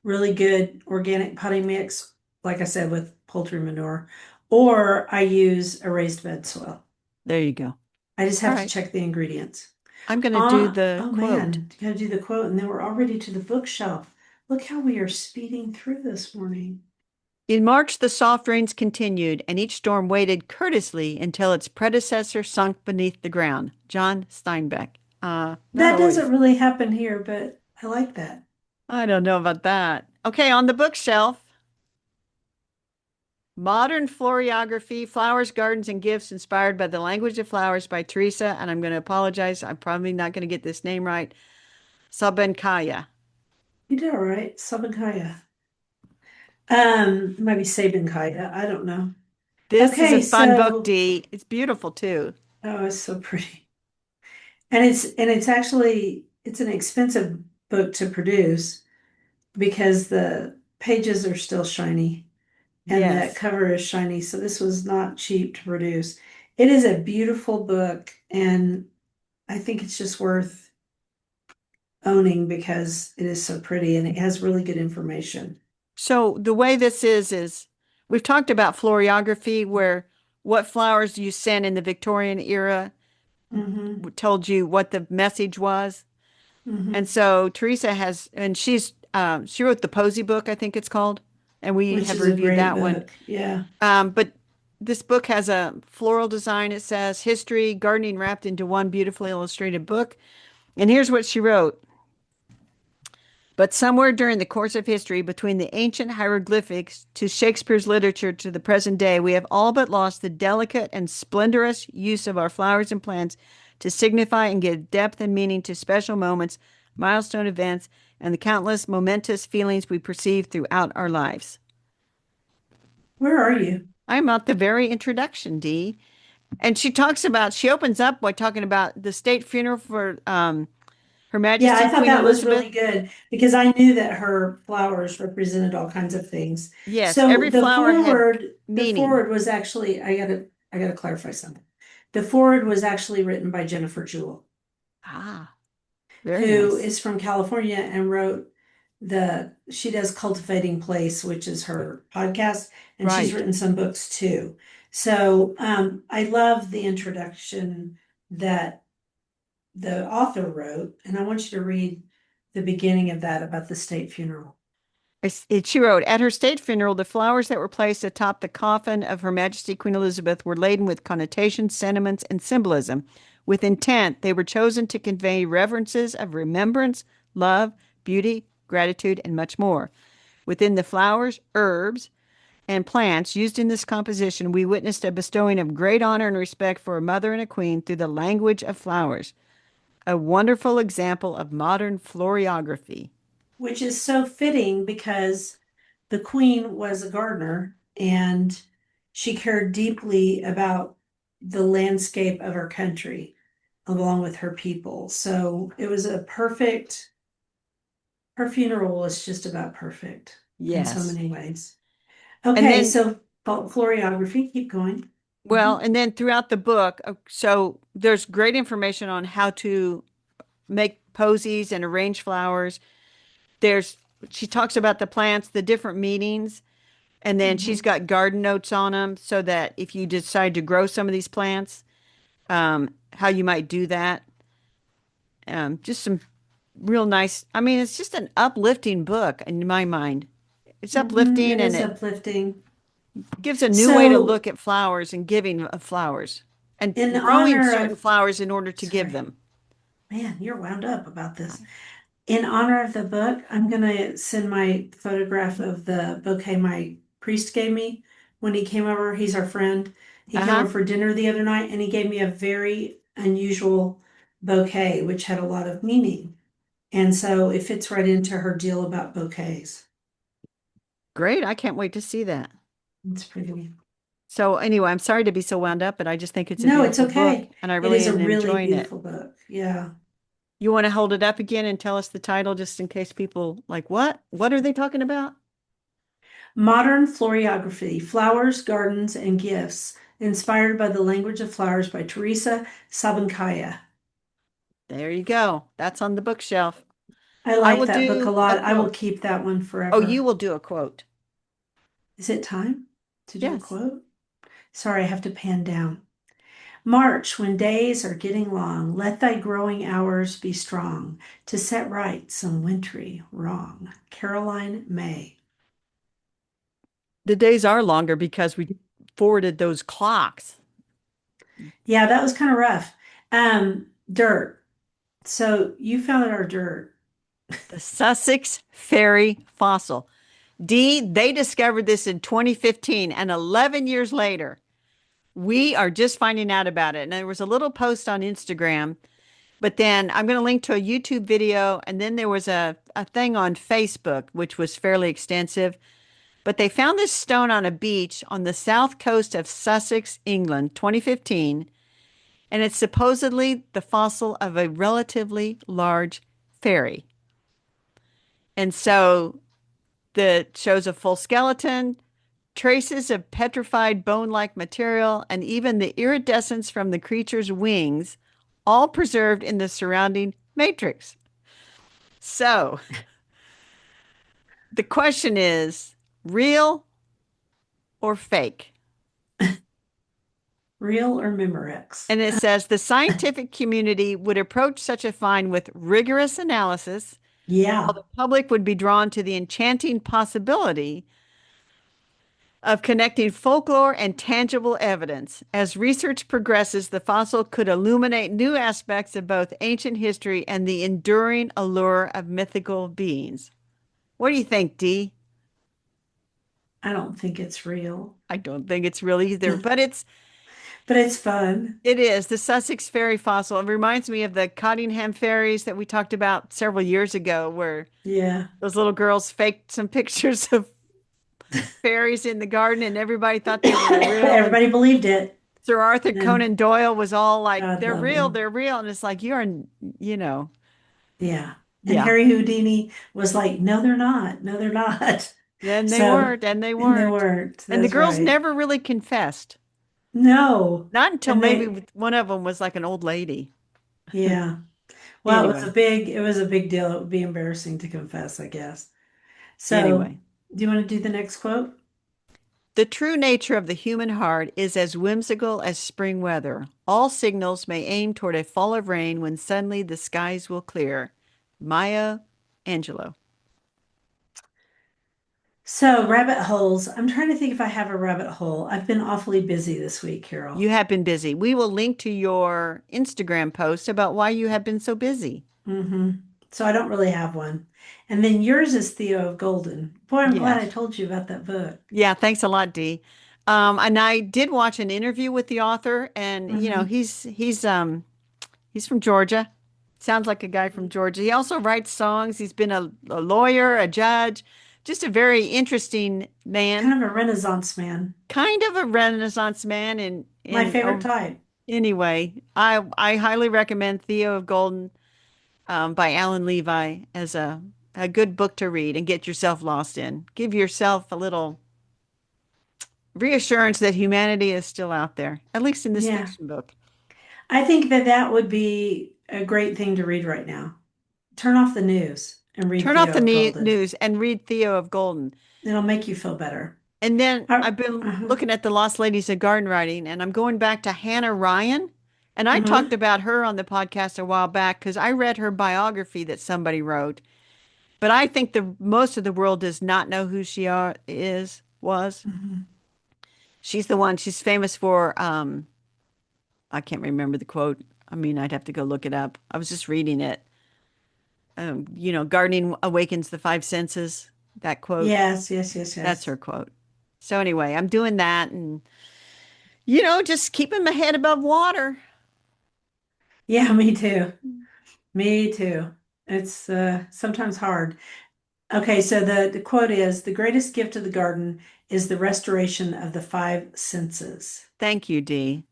Speaker 2: really good organic potting mix, like I said, with poultry manure, or I use a raised bed soil.
Speaker 1: There you go.
Speaker 2: I just
Speaker 1: All
Speaker 2: have to
Speaker 1: right.
Speaker 2: check the ingredients.
Speaker 1: I'm going to do the
Speaker 2: Oh
Speaker 1: quote.
Speaker 2: man, you gotta do the quote, and then we're already to the bookshelf. Look how we are speeding through this morning.
Speaker 1: In March, the soft rains continued, and each storm waited courteously until its predecessor sunk beneath the ground. John Steinbeck. Not
Speaker 2: That
Speaker 1: always.
Speaker 2: doesn't really happen here, but I like that.
Speaker 1: I don't know about that. Okay, on the bookshelf, Modern Floriography, Flowers, Gardens, and Gifts Inspired by the Language of Flowers by Teresa, and I'm going to apologize. I'm probably not going to get this name right. Sabankaya.
Speaker 2: You did all right, Sabankaya. It might be Sabankaya. I don't know.
Speaker 1: This is a
Speaker 2: Okay,
Speaker 1: fun book,
Speaker 2: so
Speaker 1: Dee. It's beautiful too.
Speaker 2: oh, it's so pretty. And it's actually it's an expensive book to produce because the pages are still shiny and the
Speaker 1: Yes.
Speaker 2: cover is shiny. So this was not cheap to produce. It is a beautiful book, and I think it's just worth owning because it is so pretty and it has really good information.
Speaker 1: So the way this is we've talked about floriography, where what flowers you sent in the Victorian era
Speaker 2: Hmm.
Speaker 1: told you what the message was. And
Speaker 2: Hmm.
Speaker 1: so Teresa has, and she wrote the Posy book, I think it's called, and we
Speaker 2: Which
Speaker 1: have
Speaker 2: is a
Speaker 1: reviewed
Speaker 2: great
Speaker 1: that one.
Speaker 2: book. Yeah.
Speaker 1: But this book has a floral design. It says history, gardening wrapped into one beautifully illustrated book. And here's what she wrote. But somewhere during the course of history, between the ancient hieroglyphics to Shakespeare's literature to the present day, we have all but lost the delicate and splendorous use of our flowers and plants to signify and give depth and meaning to special moments, milestone events, and the countless momentous feelings we perceive throughout our lives.
Speaker 2: Where are you?
Speaker 1: I'm at the very introduction, Dee. And she opens up by talking about the state funeral for Her
Speaker 2: Yeah,
Speaker 1: Majesty
Speaker 2: I thought
Speaker 1: Queen
Speaker 2: that was
Speaker 1: Elizabeth.
Speaker 2: really good because I knew that her flowers represented all kinds of things.
Speaker 1: Yes,
Speaker 2: So
Speaker 1: every flower had
Speaker 2: the
Speaker 1: meaning.
Speaker 2: forward was actually, I gotta clarify something. The forward was actually written by Jennifer Jewell,
Speaker 1: Ah, very
Speaker 2: who
Speaker 1: nice.
Speaker 2: is from California and wrote she does Cultivating Place, which is her podcast, and she's
Speaker 1: Right.
Speaker 2: written some books too. So I love the introduction that the author wrote, and I want you to read the beginning of that about the state funeral.
Speaker 1: She wrote, at her state funeral, the flowers that were placed atop the coffin of Her Majesty Queen Elizabeth were laden with connotations, sentiments, and symbolism. With intent, they were chosen to convey reverences of remembrance, love, beauty, gratitude, and much more. Within the flowers, herbs, and plants used in this composition, we witnessed a bestowing of great honor and respect for a mother and a queen through the language of flowers. A wonderful example of modern floriography.
Speaker 2: Which is so fitting because the queen was a gardener and she cared deeply about the landscape of her country along with her people. So it was a perfect, her funeral was just about perfect in so
Speaker 1: Yes.
Speaker 2: many ways.
Speaker 1: And
Speaker 2: Okay,
Speaker 1: then
Speaker 2: so floriography, keep going.
Speaker 1: Well,
Speaker 2: Mhm.
Speaker 1: and then throughout the book, so there's great information on how to make posies and arrange flowers. There's She talks about the plants, the different meanings, and then she's
Speaker 2: Mhm.
Speaker 1: got garden notes on them so that if you decide to grow some of these plants, how you might do that. Just some real nice. I mean, it's just an uplifting book in my mind. It's uplifting
Speaker 2: It
Speaker 1: and
Speaker 2: is
Speaker 1: it
Speaker 2: uplifting.
Speaker 1: gives a new way to
Speaker 2: So,
Speaker 1: look at flowers and giving of flowers and
Speaker 2: in
Speaker 1: growing
Speaker 2: honor
Speaker 1: certain
Speaker 2: of,
Speaker 1: flowers in order to give
Speaker 2: sorry,
Speaker 1: them.
Speaker 2: man, you're wound up about this. In honor of the book, I'm gonna send my photograph of the bouquet my priest gave me when he came over. He's our friend. He came
Speaker 1: Uh-huh.
Speaker 2: over for dinner the other night and he gave me a very unusual bouquet, which had a lot of meaning. And so it fits right into her deal about bouquets.
Speaker 1: Great. I can't wait to see that.
Speaker 2: It's pretty.
Speaker 1: So anyway, I'm sorry to be so wound up, but I just think it's a
Speaker 2: No, it's
Speaker 1: beautiful book
Speaker 2: okay.
Speaker 1: and I
Speaker 2: It
Speaker 1: really
Speaker 2: is a
Speaker 1: am
Speaker 2: really
Speaker 1: enjoying it.
Speaker 2: beautiful book. Yeah.
Speaker 1: You want to hold it up again and tell us the title just in case people like, what? What are they talking about?
Speaker 2: Modern Floriography, Flowers, Gardens, and Gifts, inspired by the language of flowers by Teresa Sabankaya.
Speaker 1: There you go. That's on the bookshelf.
Speaker 2: I
Speaker 1: I
Speaker 2: like
Speaker 1: will
Speaker 2: that book a
Speaker 1: do a
Speaker 2: lot. I will
Speaker 1: quote.
Speaker 2: keep that one
Speaker 1: Oh, you
Speaker 2: forever.
Speaker 1: will do a quote.
Speaker 2: Is it time to do a
Speaker 1: Yes.
Speaker 2: quote? Sorry, I have to pan down. March, when days are getting long, let thy growing hours be strong to set right some wintry wrong. Caroline May.
Speaker 1: The days are longer because we forwarded those clocks.
Speaker 2: Yeah, that was kind of rough. Dirt. So you found our dirt.
Speaker 1: The Sussex Ferry fossil. D, they discovered this in 2015, and 11 years later, we are just finding out about it. And there was a little post on Instagram, but then I'm going to link to a YouTube video. And then there was a thing on Facebook, which was fairly extensive. But they found this stone on a beach on the south coast of Sussex, England, 2015. And it's supposedly the fossil of a relatively large fairy. And so the shows a full skeleton, traces of petrified bone-like material, and even the iridescence from the creature's wings, all preserved in the surrounding matrix. So the question is, real or fake?
Speaker 2: Real or Memorex?
Speaker 1: And it says the scientific community would approach such a find with rigorous analysis, while
Speaker 2: Yeah,
Speaker 1: the public would be drawn to the enchanting possibility of connecting folklore and tangible evidence. As research progresses, the fossil could illuminate new aspects of both ancient history and the enduring allure of mythical beings. What do you think, Dee?
Speaker 2: I don't think it's real,
Speaker 1: I don't think it's real either, but
Speaker 2: but it's fun.
Speaker 1: it is the Sussex fairy fossil. It reminds me of the Cottingham fairies that we talked about several years ago, where
Speaker 2: Yeah.
Speaker 1: those little girls faked some pictures of fairies in the garden and everybody thought they were real. And
Speaker 2: Everybody believed it.
Speaker 1: Sir Arthur
Speaker 2: And
Speaker 1: Conan Doyle was all like,
Speaker 2: God love him.
Speaker 1: they're real. And it's like, you know,
Speaker 2: Yeah. And
Speaker 1: yeah.
Speaker 2: Harry Houdini was like, no, they're not. No, they're not.
Speaker 1: Then they
Speaker 2: So,
Speaker 1: weren't, and they
Speaker 2: and they
Speaker 1: weren't.
Speaker 2: weren't.
Speaker 1: And the
Speaker 2: That's
Speaker 1: girls
Speaker 2: right.
Speaker 1: never really confessed.
Speaker 2: No.
Speaker 1: Not until
Speaker 2: And
Speaker 1: maybe
Speaker 2: they,
Speaker 1: one of them was like an old lady.
Speaker 2: yeah. Well,
Speaker 1: Anyway,
Speaker 2: it was a big deal. It would be embarrassing to confess, I guess. So,
Speaker 1: anyway.
Speaker 2: do you want to do the next quote?
Speaker 1: The true nature of the human heart is as whimsical as spring weather. All signals may aim toward a fall of rain when suddenly the skies will clear. Maya Angelou.
Speaker 2: So, rabbit holes. I'm trying to think if I have a rabbit hole. I've been awfully busy this week, Carol.
Speaker 1: You have been busy. We will link to your Instagram post about why you have been so busy.
Speaker 2: hmm So I don't really have one. And then yours is Theo of Golden. Boy, I'm glad I
Speaker 1: Yes.
Speaker 2: told you about that book.
Speaker 1: Yeah, thanks a lot, Dee. And I did watch an interview with the author, and
Speaker 2: hmm
Speaker 1: he's from Georgia. Sounds like a guy from Georgia. He also writes songs. He's been a lawyer, a judge, just a very interesting man,
Speaker 2: Kind of a Renaissance man.
Speaker 1: kind of a Renaissance man. And
Speaker 2: My
Speaker 1: in
Speaker 2: favorite
Speaker 1: oh,
Speaker 2: type.
Speaker 1: anyway, I highly recommend Theo of Golden by Alan Levi as a good book to read and get yourself lost in. Give yourself a little reassurance that humanity is still out there, at least in this
Speaker 2: Yeah.
Speaker 1: fiction book.
Speaker 2: I think that that would be a great thing to read right now. Turn off the news and read
Speaker 1: Turn off the
Speaker 2: Theo of Golden.
Speaker 1: news and read Theo of Golden.
Speaker 2: It'll make you feel better.
Speaker 1: And then
Speaker 2: Uh,
Speaker 1: I've been
Speaker 2: uh-huh.
Speaker 1: looking at the Lost Ladies of Garden Writing, and I'm going back to Hannah Ryan. And I
Speaker 2: Uh-huh.
Speaker 1: talked about her on the podcast a while back because I read her biography that somebody wrote. But I think the most of the world does not know who was.
Speaker 2: Mhm.
Speaker 1: She's the one, she's famous for, I can't remember the quote. I mean, I'd have to go look it up. I was just reading it. Gardening awakens the five senses. That quote.
Speaker 2: Yes, yes, yes,
Speaker 1: That's
Speaker 2: yes.
Speaker 1: her quote. So anyway, I'm doing that and just keeping my head above water.
Speaker 2: Yeah, me too. Me too. It's sometimes hard. Okay, so the quote is the greatest gift of the garden is the restoration of the five senses.
Speaker 1: Thank you, Dee.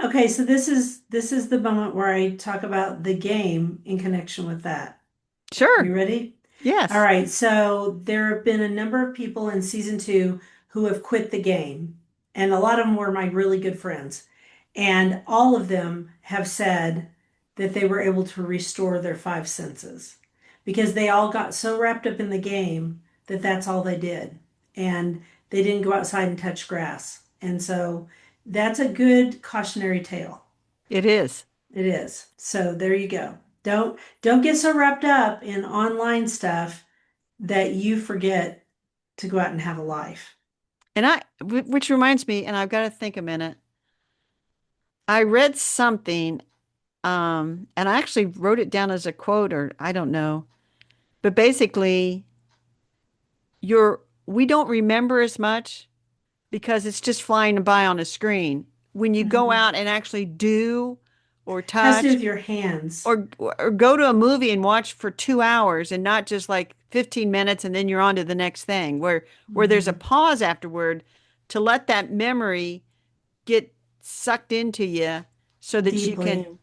Speaker 2: Okay, so this is the moment where I talk about the game in connection with that. You
Speaker 1: Sure.
Speaker 2: ready? All
Speaker 1: Yes.
Speaker 2: right, so there have been a number of people in season 2 who have quit the game, and a lot of them were my really good friends. And all of them have said that they were able to restore their five senses because they all got so wrapped up in the game that that's all they did. And they didn't go outside and touch grass. And so that's a good cautionary tale.
Speaker 1: It is.
Speaker 2: It is. So there you go. Don't get so wrapped up in online stuff that you forget to go out and have a life.
Speaker 1: And which reminds me, and I've got to think a minute. I read something, and I actually wrote it down as a quote, or I don't know. But basically, we don't remember as much because it's just flying by on a screen. When you go
Speaker 2: Mhm.
Speaker 1: out and actually do or
Speaker 2: Has to do
Speaker 1: touch
Speaker 2: with your hands.
Speaker 1: or go to a movie and watch for 2 hours and not just like 15 minutes and then you're on to the next thing, where there's a
Speaker 2: Mhm.
Speaker 1: pause afterward to let that memory get sucked into you so that you
Speaker 2: Deeply.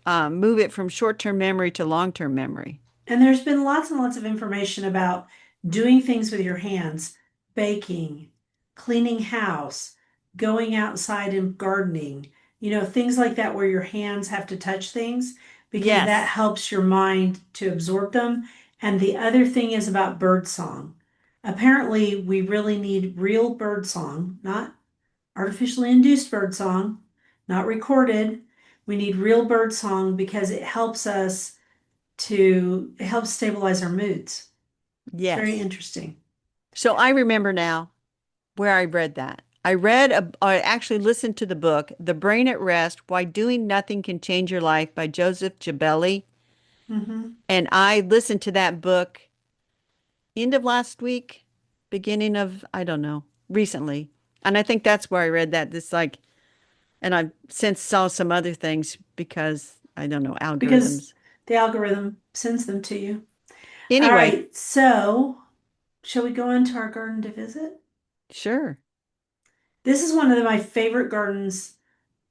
Speaker 1: can move it from short-term memory to long-term memory.
Speaker 2: And there's been lots and lots of information about doing things with your hands, baking, cleaning house, going outside and gardening, things like that where your hands have to touch things because that
Speaker 1: Yes.
Speaker 2: helps your mind to absorb them. And the other thing is about bird song. Apparently, we really need real bird song, not artificially induced bird song, not recorded. We need real bird song because it helps stabilize our moods. It's very
Speaker 1: Yes.
Speaker 2: interesting.
Speaker 1: So I remember now where I read that. I actually listened to the book, The Brain at Rest, Why Doing Nothing Can Change Your Life by Joseph Gibelli.
Speaker 2: Hmm.
Speaker 1: And I listened to that book end of last week, beginning of, I don't know, recently. And I think that's where I read that. And I've since saw some other things because I don't know,
Speaker 2: Because
Speaker 1: algorithms.
Speaker 2: the algorithm sends them to you. All
Speaker 1: Anyway,
Speaker 2: right, so shall we go into our garden to visit?
Speaker 1: sure.
Speaker 2: This is one of my favorite gardens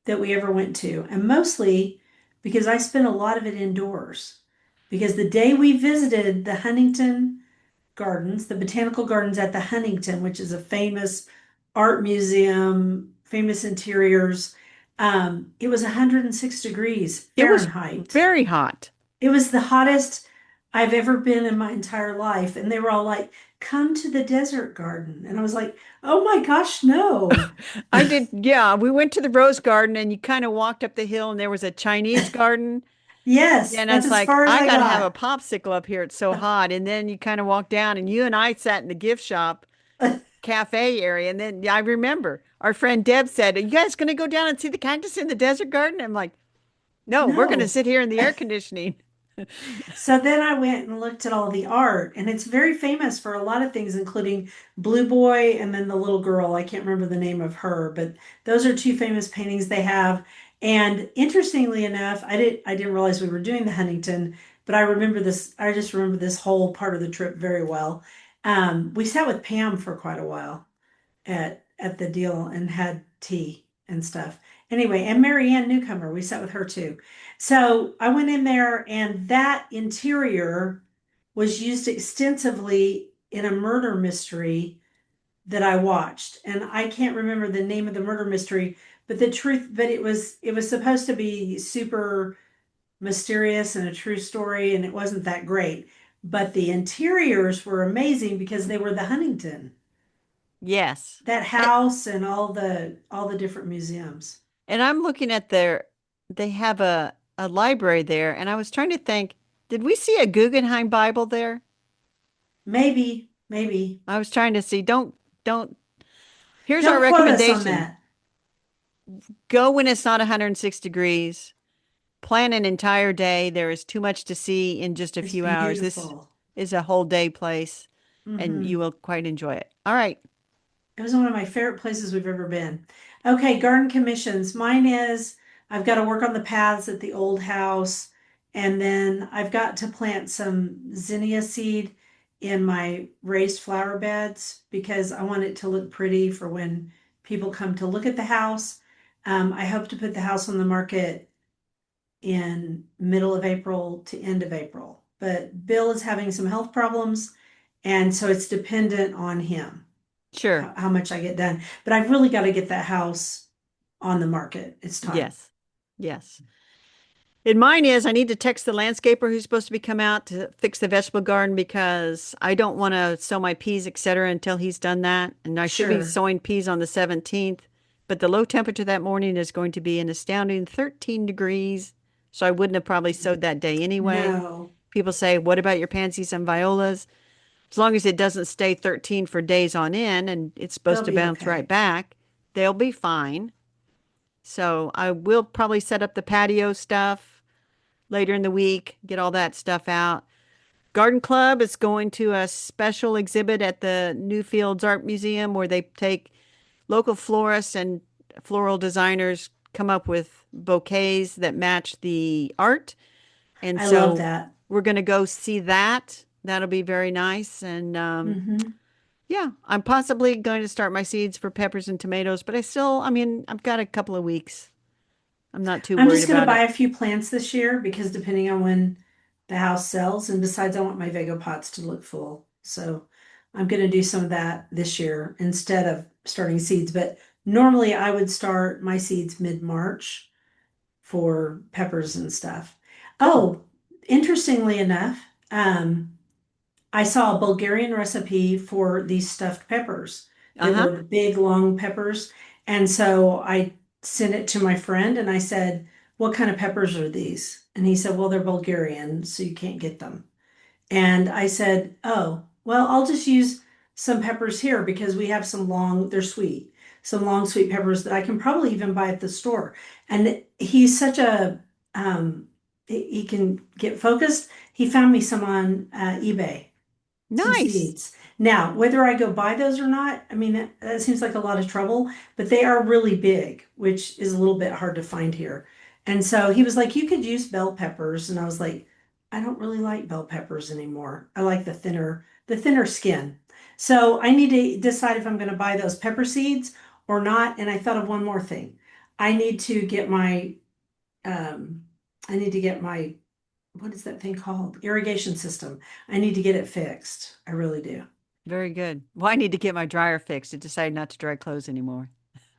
Speaker 2: that we ever went to, and mostly because I spent a lot of it indoors. Because the day we visited the Huntington Gardens, the botanical gardens at the Huntington, which is a famous art museum, famous interiors. It was 106 degrees
Speaker 1: It was
Speaker 2: Fahrenheit.
Speaker 1: very hot.
Speaker 2: It was the hottest I've ever been in my entire life. And they were all like, come to the desert garden. And I was like, oh my gosh, no.
Speaker 1: I did, yeah, we went to the rose garden and you kind of walked up the hill and there was a Chinese garden.
Speaker 2: Yes,
Speaker 1: And
Speaker 2: that's
Speaker 1: it's
Speaker 2: as
Speaker 1: like,
Speaker 2: far as
Speaker 1: I
Speaker 2: I
Speaker 1: got to have a
Speaker 2: got.
Speaker 1: popsicle up here. It's so hot. And then you kind of walk down and you and I sat in the gift shop cafe area. And then yeah, I remember our friend Deb said, are you guys going to go down and see the cactus in the desert garden? I'm like, no, we're going to
Speaker 2: No.
Speaker 1: sit here in the air conditioning.
Speaker 2: So then I went and looked at all the art, and it's very famous for a lot of things, including Blue Boy and then the little girl. I can't remember the name of her, but those are two famous paintings they have. And interestingly enough, I didn't realize we were doing the Huntington, but I remember this. I just remember this whole part of the trip very well. We sat with Pam for quite a while at the deal and had tea and stuff. Anyway, and Marianne Newcomer, we sat with her too. So I went in there, and that interior was used extensively in a murder mystery that I watched. And I can't remember the name of the murder mystery, but it was supposed to be super mysterious and a true story, and it wasn't that great. But the interiors were amazing because they were the Huntington,
Speaker 1: Yes.
Speaker 2: that
Speaker 1: A-
Speaker 2: house and all the different museums.
Speaker 1: And I'm looking at they have a library there. And I was trying to think, did we see a Guggenheim Bible there?
Speaker 2: Maybe, maybe.
Speaker 1: I was trying to see, don't, here's our
Speaker 2: Don't quote us on
Speaker 1: recommendation.
Speaker 2: that.
Speaker 1: Go when it's not 106 degrees. Plan an entire day. There is too much to see in just a
Speaker 2: It's
Speaker 1: few hours. This
Speaker 2: beautiful.
Speaker 1: is a whole day place, and you
Speaker 2: Hmm.
Speaker 1: will quite enjoy it. All right.
Speaker 2: It was one of my favorite places we've ever been. Okay, garden commissions. Mine is I've got to work on the paths at the old house, And then I've got to plant some zinnia seed in my raised flower beds because I want it to look pretty for when people come to look at the house. I hope to put the house on the market in middle of April to end of April. But Bill is having some health problems, and so it's dependent on him
Speaker 1: Sure.
Speaker 2: how much I get done. But I've really got to get that house on the market. It's time.
Speaker 1: Yes. Yes. And mine is I need to text the landscaper who's supposed to be come out to fix the vegetable garden because I don't want to sow my peas, etc., until he's done that. And I should be
Speaker 2: Sure.
Speaker 1: sowing peas on the 17th, but the low temperature that morning is going to be an astounding 13 degrees. So I wouldn't have probably sowed that day anyway.
Speaker 2: No,
Speaker 1: People say, "What about your pansies and violas?" As long as it doesn't stay 13 for days on end and it's supposed
Speaker 2: they'll
Speaker 1: to
Speaker 2: be
Speaker 1: bounce right
Speaker 2: okay.
Speaker 1: back, they'll be fine. So I will probably set up the patio stuff later in the week, get all that stuff out. Garden Club is going to a special exhibit at the Newfields Art Museum where they take local florists and floral designers come up with bouquets that match the art. And
Speaker 2: I love
Speaker 1: so
Speaker 2: that.
Speaker 1: we're going to go see that. That'll be very nice. And
Speaker 2: Hmm.
Speaker 1: yeah, I'm possibly going to start my seeds for peppers and tomatoes, but I mean, I've got a couple of weeks. I'm not too
Speaker 2: I'm
Speaker 1: worried
Speaker 2: just going to
Speaker 1: about
Speaker 2: buy
Speaker 1: it.
Speaker 2: a few plants this year because depending on when the house sells, and besides, I want my Vega pots to look full. So I'm going to do some of that this year instead of starting seeds. But normally I would start my seeds mid-March for peppers and stuff.
Speaker 1: Cool.
Speaker 2: Oh, interestingly enough, I saw a Bulgarian recipe for these stuffed peppers. They
Speaker 1: Uh-huh.
Speaker 2: were the big long peppers. And so I sent it to my friend and I said, "What kind of peppers are these?" And he said, "Well, they're Bulgarian, so you can't get them." And I said, "Oh, well, I'll just use some peppers here because we have some long, they're sweet, some long sweet peppers that I can probably even buy at the store." And he's such a, he can get focused. He found me some on eBay, some
Speaker 1: Nice.
Speaker 2: seeds. Now, whether I go buy those or not, I mean, that seems like a lot of trouble, but they are really big, which is a little bit hard to find here. And so he was like, "You could use bell peppers." And I was like, "I don't really like bell peppers anymore. I like the thinner skin." So I need to decide if I'm going to buy those pepper seeds or not. And I thought of one more thing. I need to get my, um, I need to get my what is that thing called? Irrigation system. I need to get it fixed. I really do.
Speaker 1: Very good. Well, I need to get my dryer fixed. I decided not to dry clothes anymore.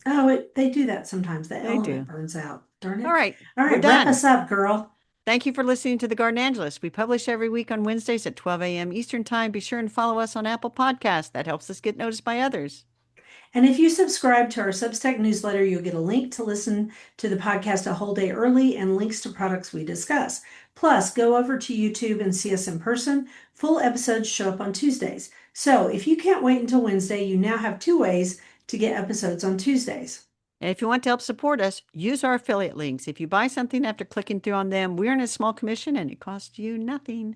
Speaker 2: Oh, they do that sometimes. The
Speaker 1: They
Speaker 2: element
Speaker 1: do.
Speaker 2: burns out. Darn
Speaker 1: All
Speaker 2: it.
Speaker 1: right,
Speaker 2: All
Speaker 1: we're
Speaker 2: right, wrap
Speaker 1: done.
Speaker 2: us up, girl.
Speaker 1: Thank you for listening to The Garden Angelist. We publish every week on Wednesdays at 12 a.m. Eastern Time. Be sure and follow us on Apple Podcasts. That helps us get noticed by others.
Speaker 2: And if you subscribe to our Substack newsletter, you'll get a link to listen to the podcast a whole day early and links to products we discuss. Plus, go over to YouTube and see us in person. Full episodes show up on Tuesdays. So if you can't wait until Wednesday, you now have two ways to get episodes on Tuesdays.
Speaker 1: And if you want to help support us, use our affiliate links. If you buy something after clicking through on them, we earn a small commission and it costs you nothing.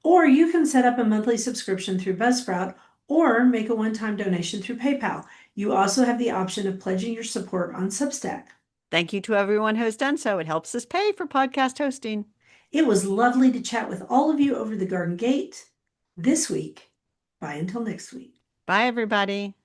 Speaker 2: Or you can set up a monthly subscription through Buzzsprout or make a one-time donation through PayPal. You also have the option of pledging your support on Substack.
Speaker 1: Thank you to everyone who has done so. It helps us pay for podcast hosting.
Speaker 2: It was lovely to chat with all of you over the Garden Gate this week. Bye until next week.
Speaker 1: Bye, everybody.